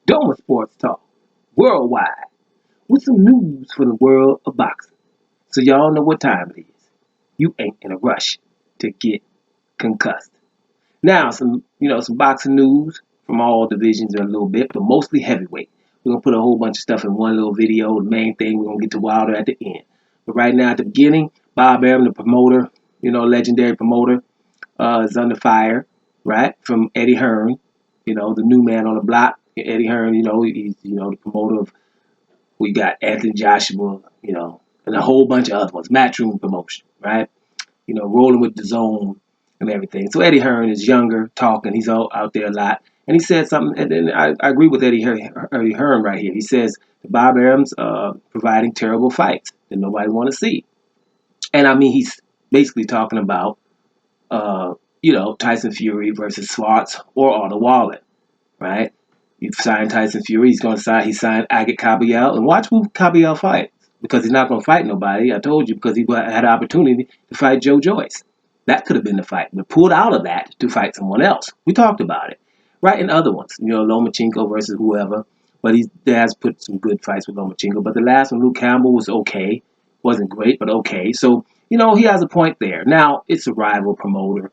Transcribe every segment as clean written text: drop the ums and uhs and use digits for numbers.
Doma Sports Talk, worldwide, with some news for the world of boxing. So y'all know what time it is. You ain't in a rush to get concussed. Now, some boxing news from all divisions a little bit, but mostly heavyweight. We're gonna put a whole bunch of stuff in one little video. The main thing, we're gonna get to Wilder at the end. But right now, at the beginning, Bob Arum, the promoter, legendary promoter, is under fire, right, from Eddie Hearn, the new man on the block. Eddie Hearn, he's the promoter of. We got Anthony Joshua, and a whole bunch of other ones. Matchroom Promotion, right? Rolling with the zone and everything. So Eddie Hearn is younger, talking. He's out there a lot. And he said something, and then I agree with Eddie Hearn right here. He says Bob Arum's providing terrible fights that nobody want to see. And I mean, he's basically talking about, Tyson Fury versus Schwartz or Otto Wallin, right? You've signed Tyson Fury. He signed Agit Kabayel. And watch who Kabayel fights. Because he's not going to fight nobody. I told you, because he had an opportunity to fight Joe Joyce. That could have been the fight. But pulled out of that to fight someone else. We talked about it. Right, and other ones. Lomachenko versus whoever. But he has put some good fights with Lomachenko. But the last one, Luke Campbell, was okay. Wasn't great, but okay. So, he has a point there. Now, it's a rival promoter.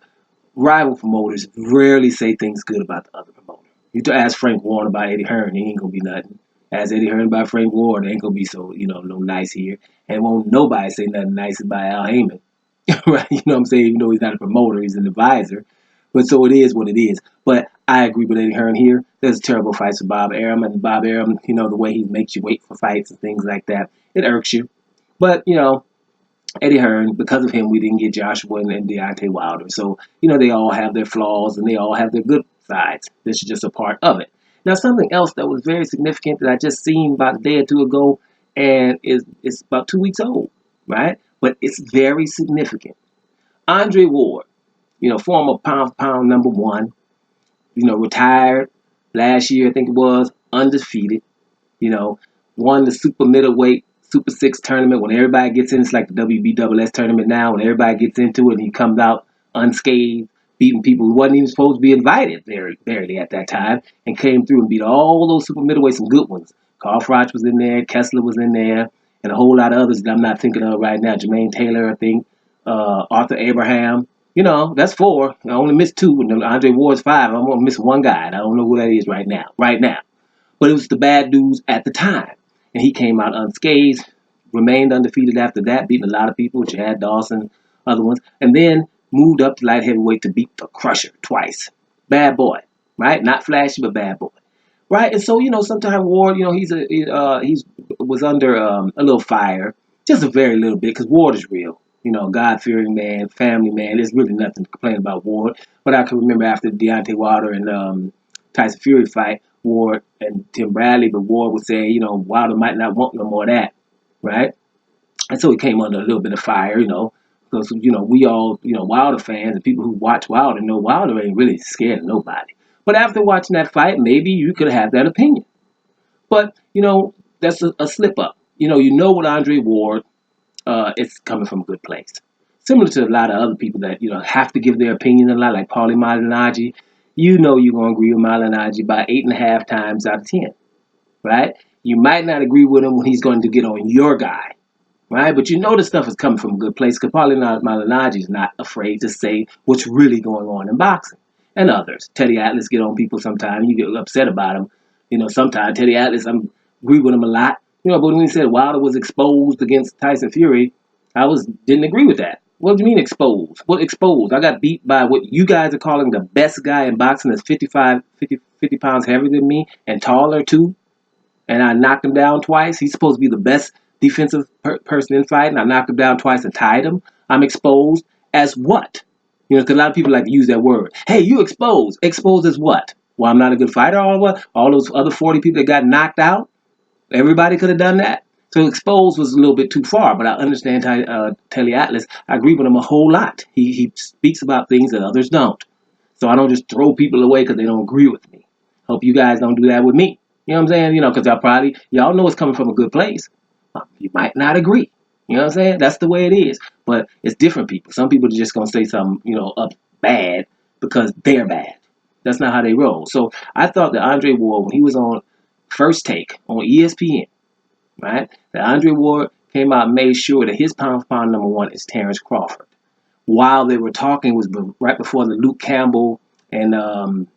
Rival promoters rarely say things good about the other promoter. You ask Frank Warren about Eddie Hearn, he ain't going to be nothing. Ask Eddie Hearn about Frank Warren, it ain't going to be so, no nice here. And won't nobody say nothing nice about Al Heyman. Right? You know what I'm saying? Even though he's not a promoter, he's an advisor. But so it is what it is. But I agree with Eddie Hearn here. There's terrible fights with Bob Arum. And Bob Arum, the way he makes you wait for fights and things like that, it irks you. But, Eddie Hearn, because of him, we didn't get Joshua and Deontay Wilder. So, they all have their flaws and they all have their good sides. This is just a part of it. Now, something else that was very significant that I just seen about a day or two ago, and it's about 2 weeks old, right? But it's very significant. Andre Ward, former pound for pound number one, retired last year, I think it was, undefeated, won the super middleweight Super 6 tournament. When everybody gets in, it's like the WBSS tournament now. When everybody gets into it and he comes out unscathed, beating people who wasn't even supposed to be invited barely at that time, and came through and beat all those super middleweights, some good ones. Carl Froch was in there, Kessler was in there, and a whole lot of others that I'm not thinking of right now. Jermaine Taylor, I think, Arthur Abraham. That's four. I only missed two. And Andre Ward's five. I'm going to miss one guy, and I don't know who that is right now. But it was the bad dudes at the time. And he came out unscathed, remained undefeated after that, beating a lot of people, Chad Dawson, other ones, and then moved up to light heavyweight to beat the Crusher twice. Bad boy, right? Not flashy, but bad boy, right? And so, sometimes Ward, he's was under a little fire, just a very little bit, because Ward is real. God-fearing man, family man. There's really nothing to complain about Ward. But I can remember after the Deontay Wilder and Tyson Fury fight, Ward and Tim Bradley, but Ward was saying, Wilder might not want no more of that, right? And so he came under a little bit of fire, because, we all, Wilder fans and people who watch Wilder know Wilder ain't really scared of nobody. But after watching that fight, maybe you could have that opinion. But, that's a slip up. With Andre Ward, it's coming from a good place. Similar to a lot of other people that, have to give their opinion a lot, like Paulie Malignaggi. You're going to agree with Malignaggi about 8.5 times out of 10, right? You might not agree with him when he's going to get on your guy, right? But the stuff is coming from a good place because Paulie Malignaggi is not afraid to say what's really going on in boxing. And others. Teddy Atlas get on people sometimes. You get upset about him. Sometimes Teddy Atlas, I agree with him a lot. But when he said Wilder was exposed against Tyson Fury, I didn't agree with that. What do you mean exposed? What exposed? I got beat by what you guys are calling the best guy in boxing that's 50 pounds heavier than me and taller too. And I knocked him down twice. He's supposed to be the best defensive person in fighting. I knocked him down twice and tied him. I'm exposed as what? Because a lot of people like to use that word. Hey, you exposed. Exposed as what? Well, I'm not a good fighter or what? All those other 40 people that got knocked out? Everybody could have done that. So exposed was a little bit too far, but I understand Teddy Atlas. I agree with him a whole lot. He speaks about things that others don't. So I don't just throw people away because they don't agree with me. Hope you guys don't do that with me. You know what I'm saying? Because y'all know it's coming from a good place. You might not agree. You know what I'm saying? That's the way it is. But it's different people. Some people are just going to say something, up bad because they're bad. That's not how they roll. So I thought that Andre Ward, when he was on First Take on ESPN, right? That Andre Ward came out and made sure that his pound for pound number one is Terrence Crawford. While they were talking, it was right before the Luke Campbell and um,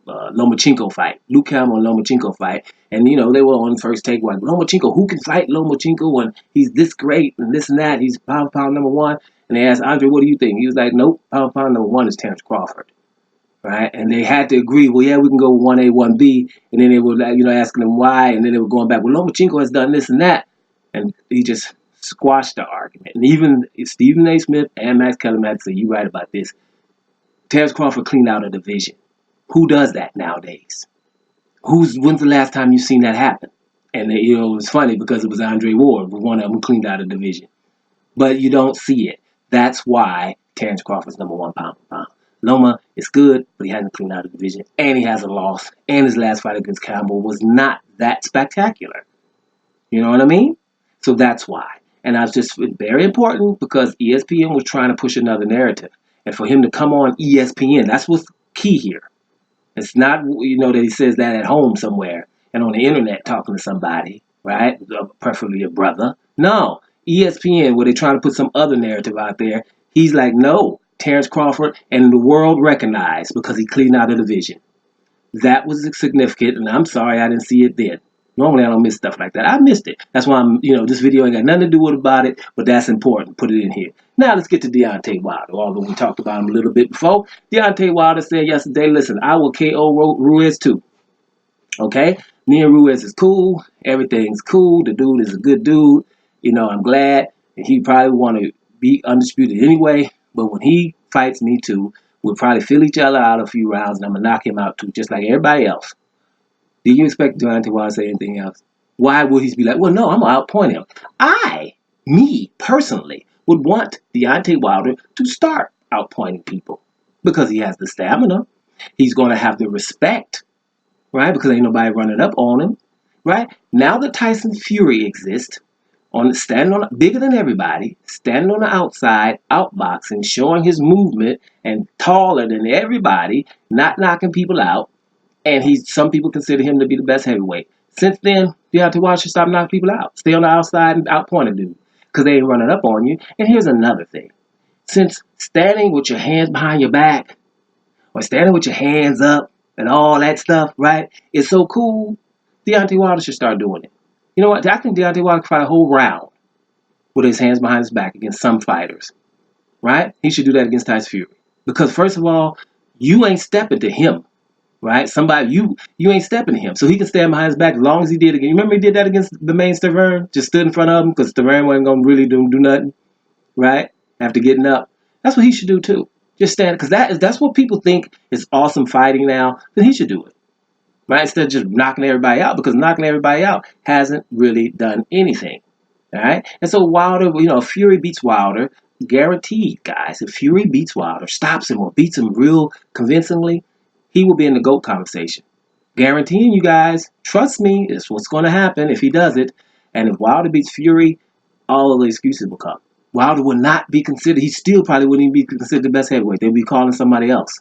Lomachenko fight. Luke Campbell and Lomachenko fight. And, they were on First Take like, Lomachenko, who can fight Lomachenko when he's this great and this and that? He's pound for pound number one. And they asked Andre, what do you think? He was like, nope, pound for pound number one is Terrence Crawford. Right? And they had to agree, well, yeah, we can go 1A, 1B. And then they were, asking them why. And then they were going back, well, Lomachenko has done this and that. And he just squashed the argument. And even Stephen A. Smith and Max Kellerman said, you're right about this. Terrence Crawford cleaned out a division. Who does that nowadays? When's the last time you've seen that happen? And it was funny because it was Andre Ward, one of them who cleaned out a division. But you don't see it. That's why Terrence Crawford's number one pound for pound. Loma is good, but he hasn't cleaned out a division, and he has a loss. And his last fight against Campbell was not that spectacular. You know what I mean? So that's why. And I was just very important because ESPN was trying to push another narrative. And for him to come on ESPN, that's what's key here. It's not, that he says that at home somewhere and on the internet talking to somebody, right? Preferably a brother. No, ESPN, where they're trying to put some other narrative out there, he's like, no, Terrence Crawford, and the world recognized because he cleaned out a division. That was significant, and I'm sorry I didn't see it then. Normally I don't miss stuff like that. I missed it. That's why this video ain't got nothing to do with about it, but that's important. Put it in here. Now let's get to Deontay Wilder. Although we talked about him a little bit before. Deontay Wilder said yesterday, listen, I will KO Ruiz too. Okay? Me and Ruiz is cool. Everything's cool. The dude is a good dude. I'm glad. And he probably want to be undisputed anyway. But when he fights me too, we'll probably fill each other out a few rounds and I'm going to knock him out too, just like everybody else. Do you expect Deontay Wilder to say anything else? Why would he be like, well, no, I'm going to outpoint him? Me, personally, would want Deontay Wilder to start outpointing people because he has the stamina. He's going to have the respect, right? Because ain't nobody running up on him, right? Now that Tyson Fury exists, bigger than everybody, standing on the outside, outboxing, showing his movement, and taller than everybody, not knocking people out. And some people consider him to be the best heavyweight. Since then, Deontay Wilder should stop knocking people out. Stay on the outside and outpoint a dude. Because they ain't running up on you. And here's another thing. Since standing with your hands behind your back, or standing with your hands up, and all that stuff, right, is so cool, Deontay Wilder should start doing it. You know what? I think Deontay Wilder could fight a whole round with his hands behind his back against some fighters. Right? He should do that against Tyson Fury. Because first of all, you ain't stepping to him. Right? You ain't stepping to him. So he can stand behind his back as long as he did again. You remember he did that against the main Stavern? Just stood in front of him because Stavern wasn't going to really do nothing. Right? After getting up. That's what he should do too. Just stand. Because that's what people think is awesome fighting now. Then he should do it. Right? Instead of just knocking everybody out. Because knocking everybody out hasn't really done anything. All right? And so Wilder, if Fury beats Wilder, guaranteed, guys, if Fury beats Wilder, stops him or beats him real convincingly, he will be in the GOAT conversation. Guaranteeing you guys, trust me, it's what's going to happen if he does it. And if Wilder beats Fury, all of the excuses will come. Wilder will not be considered, he still probably wouldn't even be considered the best heavyweight. They'll be calling somebody else.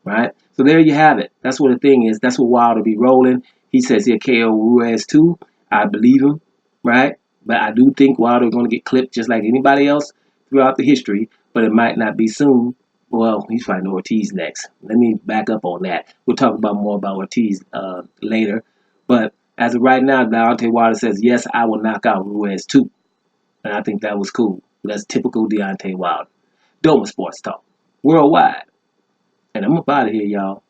Right? So there you have it. That's what the thing is. That's what Wilder be rolling. He says he'll KO Ruiz too. I believe him. Right? But I do think Wilder is going to get clipped just like anybody else throughout the history. But it might not be soon. Well, he's fighting Ortiz next. Let me back up on that. We'll talk more about Ortiz later. But as of right now, Deontay Wilder says, yes, I will knock out Ruiz too. And I think that was cool. That's typical Deontay Wilder. Doma Sports Talk. Worldwide. And I'm up out of here, y'all.